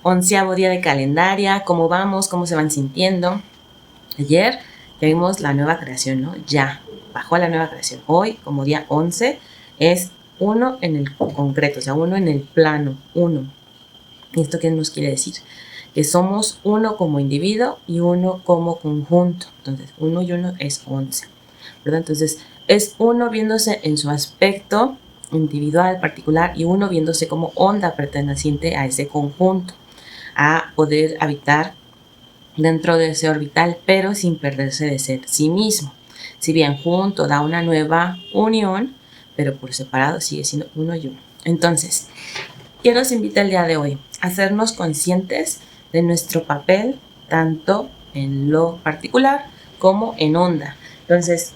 11º día de calendaria, ¿cómo vamos? ¿Cómo se van sintiendo? Ayer ya vimos la nueva creación, ¿no? Ya bajó la nueva creación. Hoy, como día 11, es 1 en el concreto, o sea, 1 en el plano, 1. ¿Y esto qué nos quiere decir? Que somos 1 como individuo y 1 como conjunto. Entonces, 1 y 1 es 11, ¿verdad? Entonces, es 1 viéndose en su aspecto individual, particular, y 1 viéndose como onda perteneciente a ese conjunto, a poder habitar dentro de ese orbital, pero sin perderse de ser sí mismo. Si bien junto da una nueva unión, pero por separado sigue siendo 1 y 1. Entonces, ¿qué nos invita el día de hoy? A hacernos conscientes de nuestro papel, tanto en lo particular como en onda. Entonces,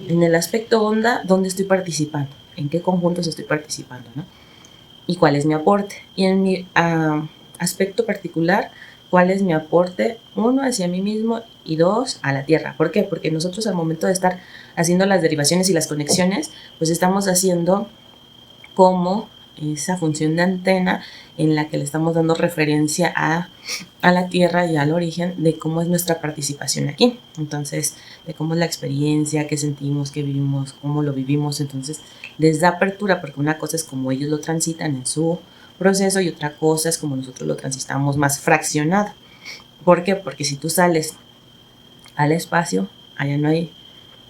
en el aspecto onda, ¿dónde estoy participando? ¿En qué conjuntos estoy participando, ¿no? ¿Y cuál es mi aporte? Y en mi aspecto particular, ¿cuál es mi aporte? 1, hacia mí mismo, y 2, a la Tierra. ¿Por qué? Porque nosotros al momento de estar haciendo las derivaciones y las conexiones, pues estamos haciendo como esa función de antena en la que le estamos dando referencia a la Tierra y al origen de cómo es nuestra participación aquí. Entonces, de cómo es la experiencia, qué sentimos, qué vivimos, cómo lo vivimos. Entonces, les da apertura, porque una cosa es como ellos lo transitan en su proceso y otra cosa es como nosotros lo transitamos más fraccionado. ¿Por qué? Porque si tú sales al espacio, allá no hay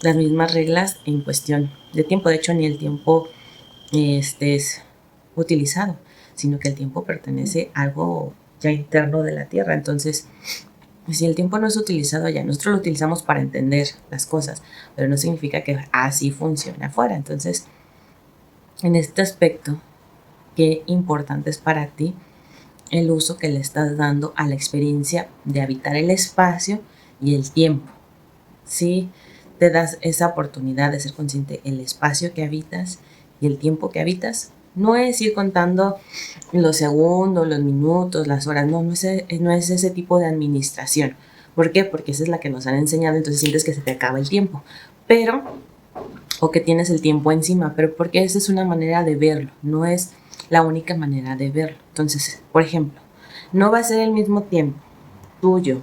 las mismas reglas en cuestión de tiempo. De hecho, ni el tiempo es utilizado, sino que el tiempo pertenece a algo ya interno de la Tierra. Entonces, si el tiempo no es utilizado allá, nosotros lo utilizamos para entender las cosas, pero no significa que así funcione afuera. Entonces, en este aspecto, qué importante es para ti el uso que le estás dando a la experiencia de habitar el espacio y el tiempo. Si te das esa oportunidad de ser consciente del espacio que habitas y el tiempo que habitas, no es ir contando los segundos, los minutos, las horas, no es ese tipo de administración. ¿Por qué? Porque esa es la que nos han enseñado, entonces sientes que se te acaba el tiempo, o que tienes el tiempo encima, pero porque esa es una manera de verlo, no es la única manera de verlo. Entonces, por ejemplo, no va a ser el mismo tiempo tuyo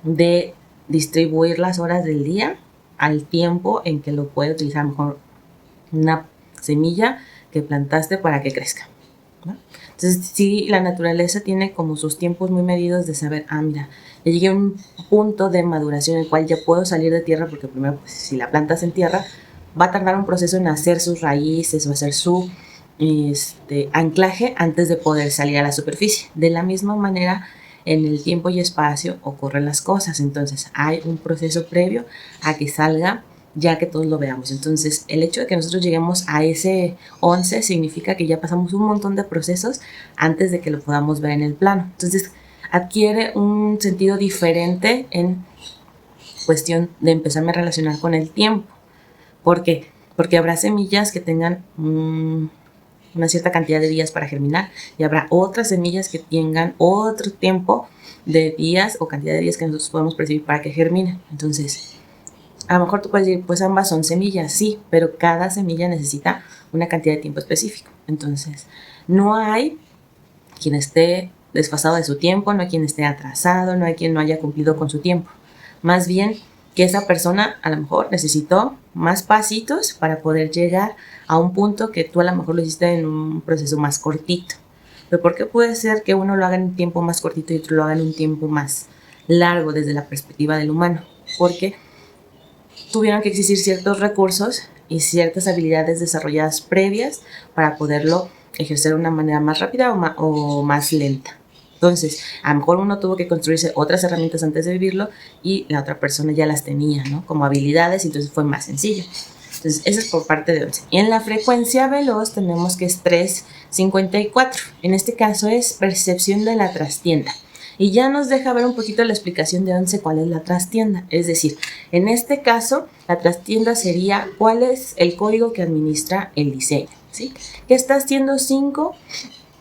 de distribuir las horas del día al tiempo en que lo puede utilizar mejor una semilla que plantaste para que crezca, ¿no? Entonces, sí, la naturaleza tiene como sus tiempos muy medidos de saber, mira, ya llegué a un punto de maduración en el cual ya puedo salir de tierra, porque primero, pues, si la plantas en tierra, va a tardar un proceso en hacer sus raíces o hacer su anclaje antes de poder salir a la superficie. De la misma manera, en el tiempo y espacio ocurren las cosas. Entonces, hay un proceso previo a que salga, ya que todos lo veamos. Entonces, el hecho de que nosotros lleguemos a ese 11 significa que ya pasamos un montón de procesos antes de que lo podamos ver en el plano. Entonces, adquiere un sentido diferente en cuestión de empezarme a relacionar con el tiempo. ¿Por qué? Porque habrá semillas que tengan una cierta cantidad de días para germinar y habrá otras semillas que tengan otro tiempo de días o cantidad de días que nosotros podemos percibir para que germinen. Entonces, a lo mejor tú puedes decir, pues ambas son semillas, sí, pero cada semilla necesita una cantidad de tiempo específico. Entonces, no hay quien esté desfasado de su tiempo, no hay quien esté atrasado, no hay quien no haya cumplido con su tiempo. Más bien que esa persona a lo mejor necesitó más pasitos para poder llegar a un punto que tú a lo mejor lo hiciste en un proceso más cortito. Pero ¿por qué puede ser que uno lo haga en un tiempo más cortito y otro lo haga en un tiempo más largo desde la perspectiva del humano? Porque tuvieron que existir ciertos recursos y ciertas habilidades desarrolladas previas para poderlo ejercer de una manera más rápida o más lenta. Entonces, a lo mejor uno tuvo que construirse otras herramientas antes de vivirlo y la otra persona ya las tenía, ¿no? Como habilidades, y entonces fue más sencillo. Entonces, eso es por parte de 11. Y en la frecuencia veloz tenemos que es 354. En este caso es percepción de la trastienda. Y ya nos deja ver un poquito la explicación de 11 cuál es la trastienda. Es decir, en este caso, la trastienda sería cuál es el código que administra el diseño, ¿sí? ¿Qué está haciendo 5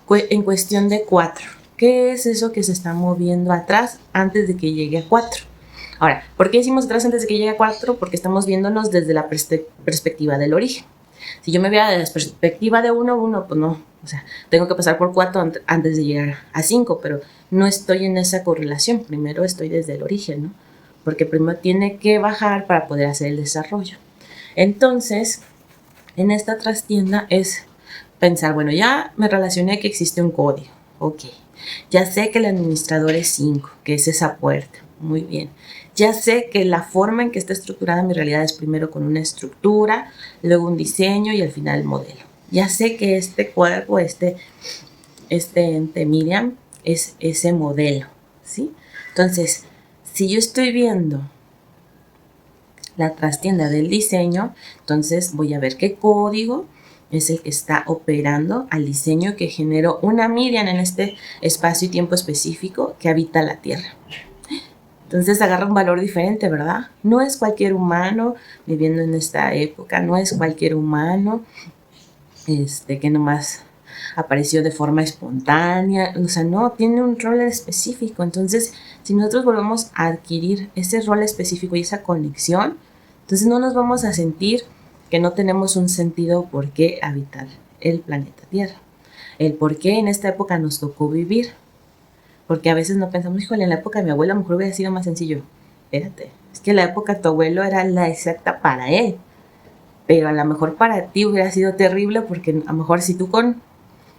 en cuestión de 4? ¿Qué es eso que se está moviendo atrás antes de que llegue a 4? Ahora, ¿por qué decimos atrás antes de que llegue a 4? Porque estamos viéndonos desde la perspectiva del origen. Si yo me viera de la perspectiva de 1, pues no. O sea, tengo que pasar por 4 antes de llegar a 5, pero no estoy en esa correlación. Primero estoy desde el origen, ¿no? Porque primero tiene que bajar para poder hacer el desarrollo. Entonces, en esta trastienda es pensar, bueno, ya me relacioné que existe un código. Ok. Ya sé que el administrador es 5, que es esa puerta. Muy bien. Ya sé que la forma en que está estructurada mi realidad es primero con una estructura, luego un diseño y al final el modelo. Ya sé que este cuerpo, este ente Miriam, es ese modelo, ¿sí? Entonces, si yo estoy viendo la trastienda del diseño, entonces voy a ver qué código es el que está operando al diseño que generó una Miriam en este espacio y tiempo específico que habita la Tierra. Entonces agarra un valor diferente, ¿verdad? No es cualquier humano viviendo en esta época, no es cualquier humano que nomás apareció de forma espontánea, o sea, no, tiene un rol específico. Entonces, si nosotros volvemos a adquirir ese rol específico y esa conexión, entonces no nos vamos a sentir que no tenemos un sentido por qué habitar el planeta Tierra, el por qué en esta época nos tocó vivir. Porque a veces no pensamos, híjole, en la época de mi abuelo a lo mejor hubiera sido más sencillo. Espérate, es que la época de tu abuelo era la exacta para él. Pero a lo mejor para ti hubiera sido terrible porque a lo mejor si tú con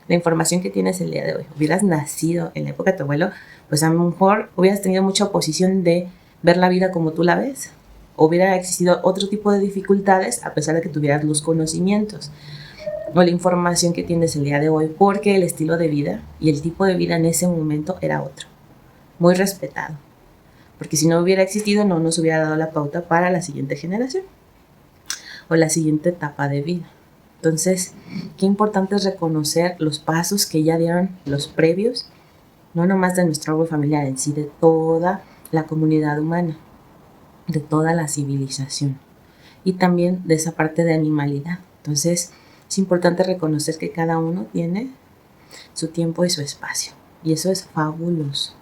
la información que tienes el día de hoy hubieras nacido en la época de tu abuelo, pues a lo mejor hubieras tenido mucha oposición de ver la vida como tú la ves. Hubiera existido otro tipo de dificultades a pesar de que tuvieras los conocimientos o la información que tienes el día de hoy, porque el estilo de vida y el tipo de vida en ese momento era otro, muy respetado, porque si no hubiera existido no nos hubiera dado la pauta para la siguiente generación o la siguiente etapa de vida. Entonces, qué importante es reconocer los pasos que ya dieron los previos, no nomás de nuestro árbol familiar en sí, de toda la comunidad humana, de toda la civilización y también de esa parte de animalidad. Entonces, es importante reconocer que cada uno tiene su tiempo y su espacio. Y eso es fabuloso.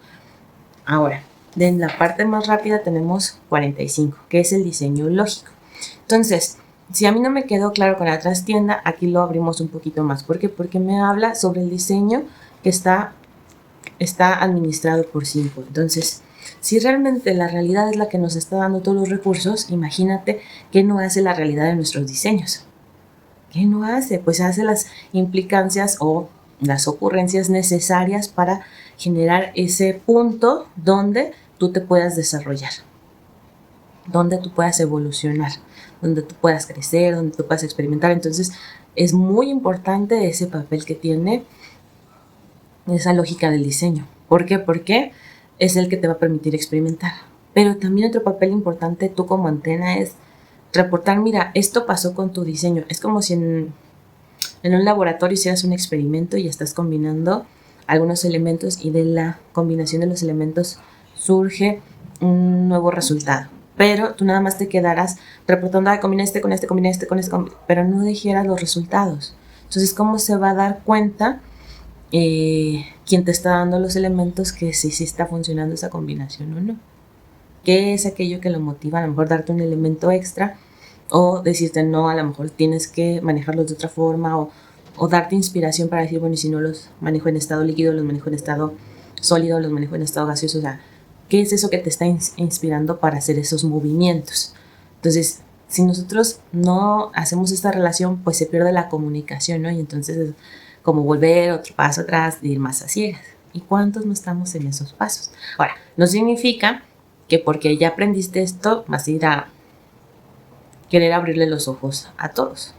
Ahora, en la parte más rápida tenemos 45, que es el diseño lógico. Entonces, si a mí no me quedó claro con la trastienda, aquí lo abrimos un poquito más. ¿Por qué? Porque me habla sobre el diseño que está administrado por 5. Entonces, si realmente la realidad es la que nos está dando todos los recursos, imagínate qué no hace la realidad de nuestros diseños. ¿Qué no hace? Pues hace las implicancias o las ocurrencias necesarias para generar ese punto donde tú te puedas desarrollar, donde tú puedas evolucionar, donde tú puedas crecer, donde tú puedas experimentar. Entonces, es muy importante ese papel que tiene esa lógica del diseño. ¿Por qué? Porque es el que te va a permitir experimentar. Pero también otro papel importante tú como antena es reportar, mira, esto pasó con tu diseño. Es como si en un laboratorio hicieras un experimento y estás combinando algunos elementos y de la combinación de los elementos surge un nuevo resultado. Pero tú nada más te quedarás reportando, combiné este con este, combiné este con este, pero no dijeras los resultados. Entonces, ¿cómo se va a dar cuenta quién te está dando los elementos que sí está funcionando esa combinación o no? ¿Qué es aquello que lo motiva? A lo mejor darte un elemento extra o decirte no, a lo mejor tienes que manejarlos de otra forma o darte inspiración para decir, bueno, y si no los manejo en estado líquido, los manejo en estado sólido, los manejo en estado gaseoso. O sea, ¿qué es eso que te está inspirando para hacer esos movimientos? Entonces, si nosotros no hacemos esta relación, pues se pierde la comunicación, ¿no? Y entonces es como volver otro paso atrás y ir más a ciegas. ¿Y cuántos no estamos en esos pasos? Ahora, no significa que porque ya aprendiste esto vas a ir a querer abrirle los ojos a todos.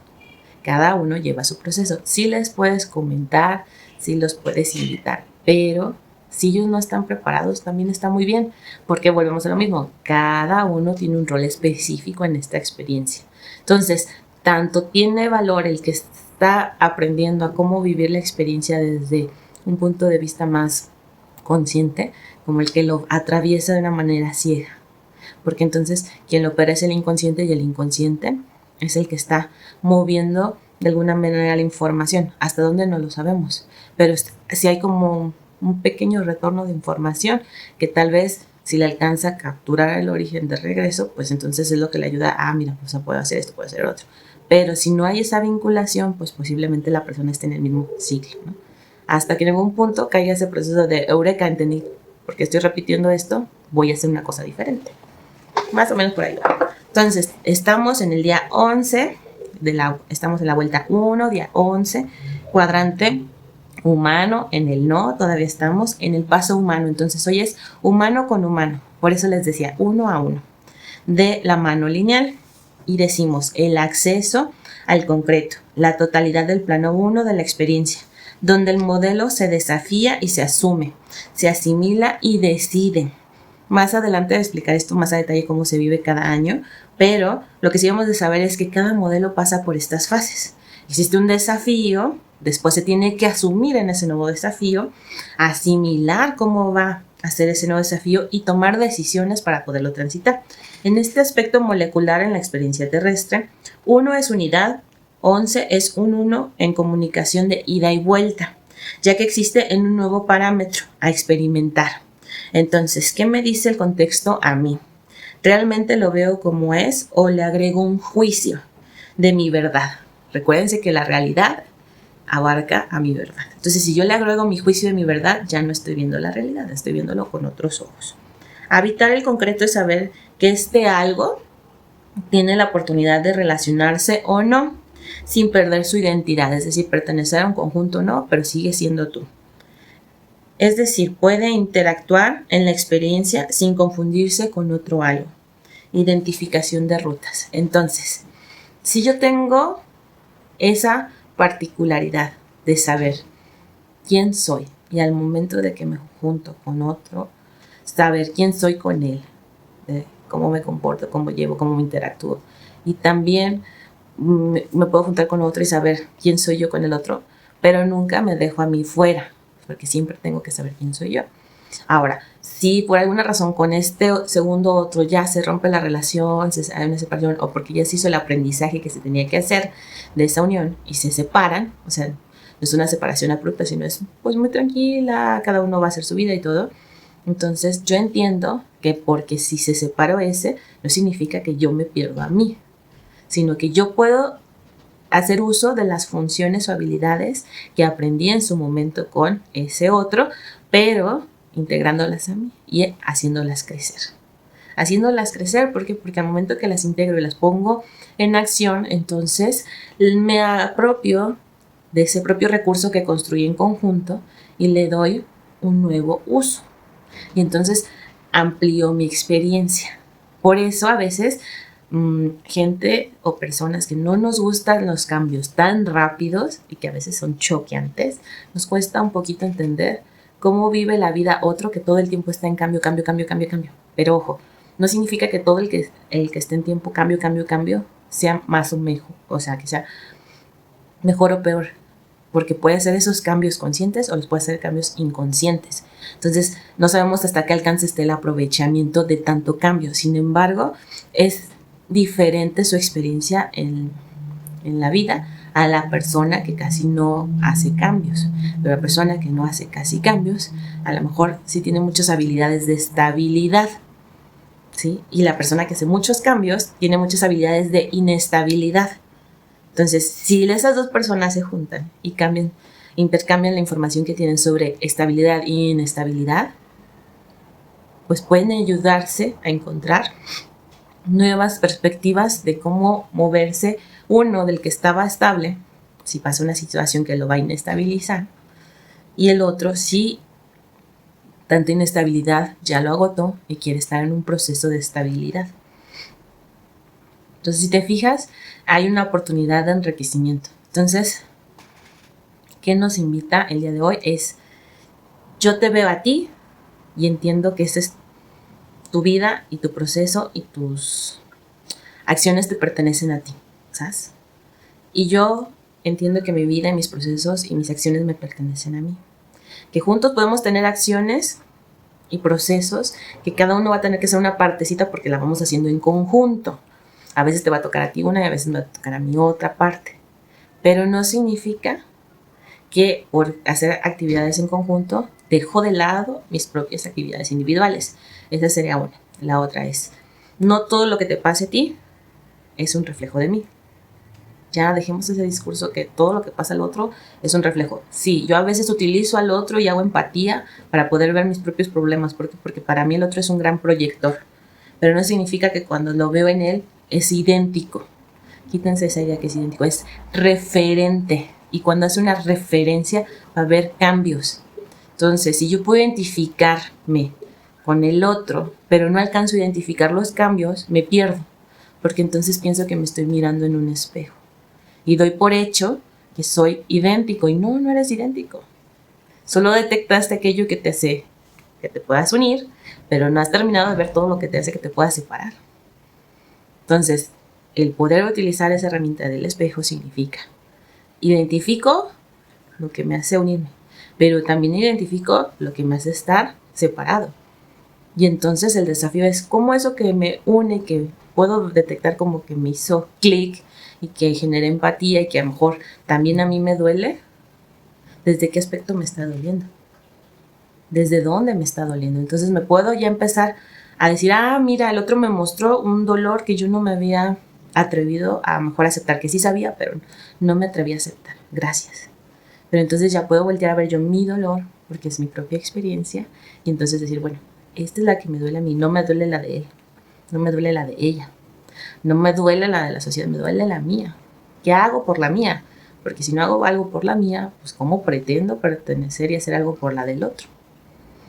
Cada uno lleva su proceso. Sí les puedes comentar, sí los puedes invitar, pero si ellos no están preparados también está muy bien, porque volvemos a lo mismo. Cada uno tiene un rol específico en esta experiencia. Entonces, tanto tiene valor el que está aprendiendo a cómo vivir la experiencia desde un punto de vista más consciente, como el que lo atraviesa de una manera ciega. Porque entonces quien lo opera es el inconsciente y el inconsciente es el que está moviendo de alguna manera la información. ¿Hasta dónde? No lo sabemos. Pero si hay como un pequeño retorno de información que tal vez si le alcanza a capturar el origen de regreso, pues entonces es lo que le ayuda a, mira, pues puedo hacer esto, puedo hacer otro. Pero si no hay esa vinculación, pues posiblemente la persona esté en el mismo ciclo, ¿no? Hasta que en algún punto caiga ese proceso de eureka, entendí, porque estoy repitiendo esto, voy a hacer una cosa diferente. Más o menos por ahí va. Entonces, estamos en el día 11, estamos en la vuelta 1, día 11, cuadrante humano, en el no, todavía estamos en el paso humano. Entonces, hoy es humano con humano. Por eso les decía, 1 a 1, de la mano lineal. Y decimos el acceso al concreto, la totalidad del plano 1 de la experiencia, donde el modelo se desafía y se asume, se asimila y decide. Más adelante voy a explicar esto más a detalle cómo se vive cada año, pero lo que sí debemos de saber es que cada modelo pasa por estas fases. Existe un desafío, después se tiene que asumir en ese nuevo desafío, asimilar cómo va a ser ese nuevo desafío y tomar decisiones para poderlo transitar. En este aspecto molecular en la experiencia terrestre, 1 es unidad, 11 es un 1 en comunicación de ida y vuelta, ya que existe en un nuevo parámetro a experimentar. Entonces, ¿qué me dice el contexto a mí? ¿Realmente lo veo como es o le agrego un juicio de mi verdad? Recuérdense que la realidad abarca a mi verdad. Entonces, si yo le agrego mi juicio de mi verdad, ya no estoy viendo la realidad, estoy viéndolo con otros ojos. Habitar el concreto es saber que este algo tiene la oportunidad de relacionarse o no, sin perder su identidad, es decir, pertenecer a un conjunto no, pero sigue siendo tú. Es decir, puede interactuar en la experiencia sin confundirse con otro algo. Identificación de rutas. Entonces, si yo tengo esa particularidad de saber quién soy y al momento de que me junto con otro, saber quién soy con él, cómo me comporto, cómo llevo, cómo me interactúo. Y también me puedo juntar con otro y saber quién soy yo con el otro, pero nunca me dejo a mí fuera, porque siempre tengo que saber quién soy yo. Ahora, si por alguna razón con este segundo otro ya se rompe la relación, hay una separación, o porque ya se hizo el aprendizaje que se tenía que hacer de esa unión y se separan, o sea, no es una separación abrupta, sino es pues muy tranquila, cada uno va a hacer su vida y todo. Entonces yo entiendo que porque si se separó ese, no significa que yo me pierdo a mí, sino que yo puedo hacer uso de las funciones o habilidades que aprendí en su momento con ese otro, pero integrándolas a mí y haciéndolas crecer. Haciéndolas crecer, ¿por qué? Porque al momento que las integro y las pongo en acción, entonces me apropio de ese propio recurso que construí en conjunto y le doy un nuevo uso. Y entonces amplío mi experiencia. Por eso a veces gente o personas que no nos gustan los cambios tan rápidos y que a veces son choqueantes, nos cuesta un poquito entender cómo vive la vida otro que todo el tiempo está en cambio, cambio, cambio, cambio, cambio. Pero ojo, no significa que todo el que esté en tiempo cambio, cambio, cambio sea más o mejor, o sea, que sea mejor o peor, porque puede hacer esos cambios conscientes o los puede hacer cambios inconscientes. Entonces, no sabemos hasta qué alcance esté el aprovechamiento de tanto cambio. Sin embargo, es diferente su experiencia en la vida a la persona que casi no hace cambios. Pero la persona que no hace casi cambios, a lo mejor sí tiene muchas habilidades de estabilidad, ¿sí? Y la persona que hace muchos cambios tiene muchas habilidades de inestabilidad. Entonces, si esas dos personas se juntan y intercambian la información que tienen sobre estabilidad e inestabilidad, pues pueden ayudarse a encontrar nuevas perspectivas de cómo moverse uno del que estaba estable, si pasa una situación que lo va a inestabilizar, y el otro si tanta inestabilidad ya lo agotó y quiere estar en un proceso de estabilidad. Entonces, si te fijas, hay una oportunidad de enriquecimiento. Entonces, ¿qué nos invita el día de hoy? Es, yo te veo a ti y entiendo que esa es tu vida y tu proceso y tus acciones te pertenecen a ti, ¿sabes? Y yo entiendo que mi vida y mis procesos y mis acciones me pertenecen a mí. Que juntos podemos tener acciones y procesos que cada uno va a tener que ser una partecita porque la vamos haciendo en conjunto. A veces te va a tocar a ti una y a veces me va a tocar a mí otra parte. Pero no significa que por hacer actividades en conjunto dejo de lado mis propias actividades individuales. Esa sería una. La otra es, no todo lo que te pase a ti es un reflejo de mí. Ya dejemos ese discurso que todo lo que pasa al otro es un reflejo. Sí, yo a veces utilizo al otro y hago empatía para poder ver mis propios problemas, porque para mí el otro es un gran proyector, pero no significa que cuando lo veo en él es idéntico. Quítense esa idea que es idéntico, es referente, y cuando hace una referencia va a haber cambios. Entonces, si yo puedo identificarme con el otro, pero no alcanzo a identificar los cambios, me pierdo, porque entonces pienso que me estoy mirando en un espejo y doy por hecho que soy idéntico, y no, no eres idéntico. Solo detectaste aquello que te hace que te puedas unir, pero no has terminado de ver todo lo que te hace que te puedas separar. Entonces, el poder utilizar esa herramienta del espejo significa: identifico lo que me hace unirme, pero también identifico lo que me hace estar separado. Y entonces el desafío es cómo eso que me une, que puedo detectar como que me hizo clic y que genera empatía y que a lo mejor también a mí me duele, ¿desde qué aspecto me está doliendo? ¿Desde dónde me está doliendo? Entonces me puedo ya empezar a decir, mira, el otro me mostró un dolor que yo no me había atrevido a mejor aceptar, que sí sabía, pero no me atreví a aceptar. Gracias. Pero entonces ya puedo voltear a ver yo mi dolor, porque es mi propia experiencia, y entonces decir, bueno, esta es la que me duele a mí, no me duele la de él, no me duele la de ella, no me duele la de la sociedad, me duele la mía. ¿Qué hago por la mía? Porque si no hago algo por la mía, pues ¿cómo pretendo pertenecer y hacer algo por la del otro?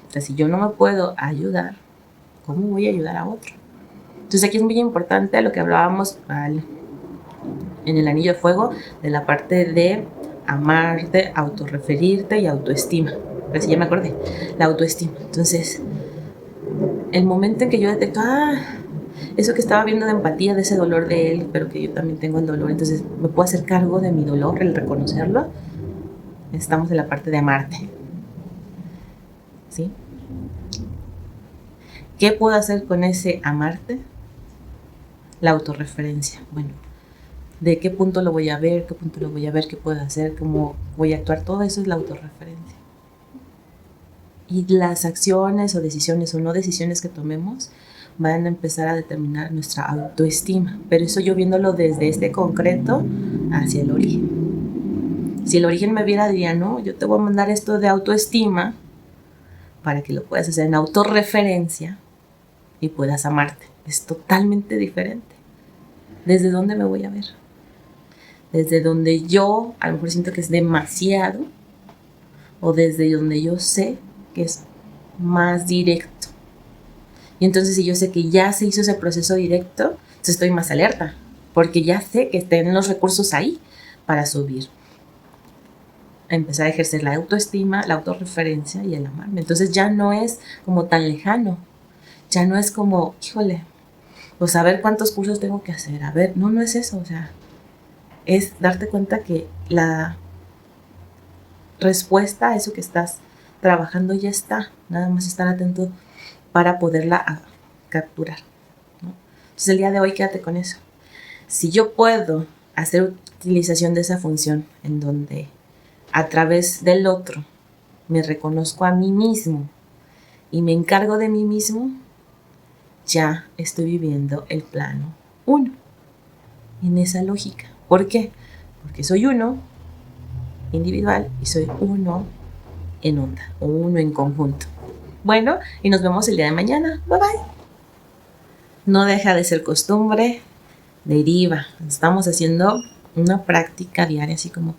O sea, si yo no me puedo ayudar, ¿cómo voy a ayudar a otro? Entonces aquí es muy importante lo que hablábamos en el anillo de fuego, de la parte de amarte, autorreferirte y autoestima. Pero si ya me acordé, la autoestima. Entonces, el momento en que yo detecto, eso que estaba viendo de empatía, de ese dolor de él, pero que yo también tengo el dolor, entonces me puedo hacer cargo de mi dolor, el reconocerlo. Estamos en la parte de amarte. ¿Sí? ¿Qué puedo hacer con ese amarte? La autorreferencia. Bueno, ¿de qué punto lo voy a ver? ¿Qué punto lo voy a ver? ¿Qué puedo hacer? ¿Cómo voy a actuar? Todo eso es la autorreferencia. Y las acciones o decisiones o no decisiones que tomemos van a empezar a determinar nuestra autoestima. Pero eso yo viéndolo desde este concreto hacia el origen. Si el origen me viera, diría, no, yo te voy a mandar esto de autoestima para que lo puedas hacer en autorreferencia y puedas amarte. Es totalmente diferente. ¿Desde dónde me voy a ver? Desde donde yo a lo mejor siento que es demasiado, o desde donde yo sé que es más directo. Y entonces si yo sé que ya se hizo ese proceso directo, entonces estoy más alerta, porque ya sé que tienen los recursos ahí para subir. Empezar a ejercer la autoestima, la autorreferencia y el amarme. Entonces ya no es como tan lejano, ya no es como, híjole, pues a ver cuántos cursos tengo que hacer, a ver, no es eso, o sea, es darte cuenta que la respuesta a eso que estás trabajando ya está, nada más estar atento para poderla capturar, ¿no? Entonces el día de hoy quédate con eso. Si yo puedo hacer utilización de esa función en donde a través del otro me reconozco a mí mismo y me encargo de mí mismo, ya estoy viviendo el plano 1 en esa lógica. ¿Por qué? Porque soy uno individual y soy uno en onda, o uno en conjunto. Bueno, y nos vemos el día de mañana. Bye bye. No deja de ser costumbre, deriva. Estamos haciendo una práctica diaria, así como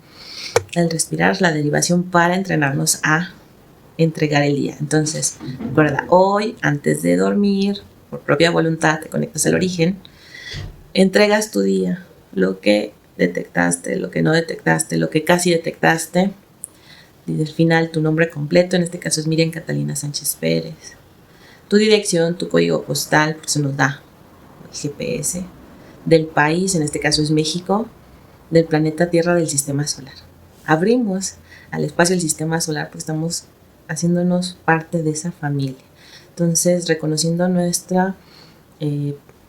el respirar, la derivación, para entrenarnos a entregar el día. Entonces, recuerda, hoy, antes de dormir, por propia voluntad, te conectas al origen, entregas tu día, lo que detectaste, lo que no detectaste, lo que casi detectaste, y del final tu nombre completo, en este caso es Miriam Catalina Sánchez Pérez, tu dirección, tu código postal, porque eso nos da el GPS, del país, en este caso es México, del planeta Tierra, del sistema solar. Abrimos al espacio del sistema solar porque estamos haciéndonos parte de esa familia. Entonces, reconociendo nuestra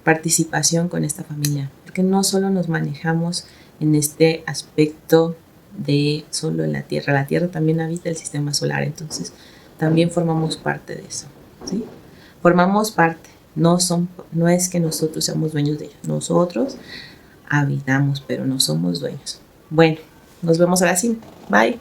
participación con esta familia, porque no solo nos manejamos en este aspecto de solo en la Tierra también habita el sistema solar, entonces también formamos parte de eso, ¿sí? Formamos parte, no es que nosotros seamos dueños de ellos, nosotros habitamos, pero no somos dueños. Bueno, nos vemos ahora sí. Bye.